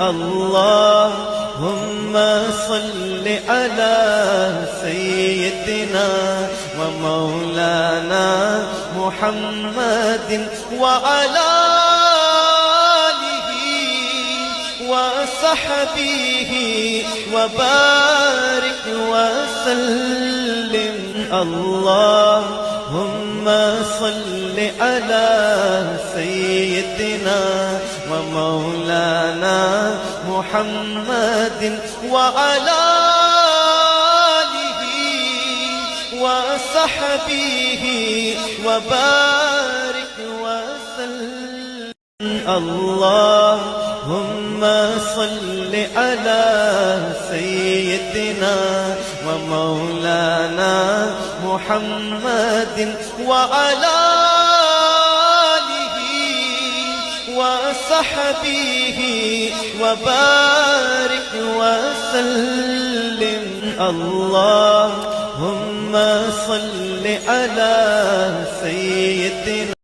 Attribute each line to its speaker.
Speaker 1: اللهم صل على سيدنا ومولانا محمد وعلى آله وصحبه وبارك وسلم. اللهم صل على سيدنا ومولانا محمد وعلى آله وصحبه وبارك وسلم. اللهم صل على سيدنا ومولانا محمد وعلى آله وصحبه وبارك وسلم. اللهم صل على سيدنا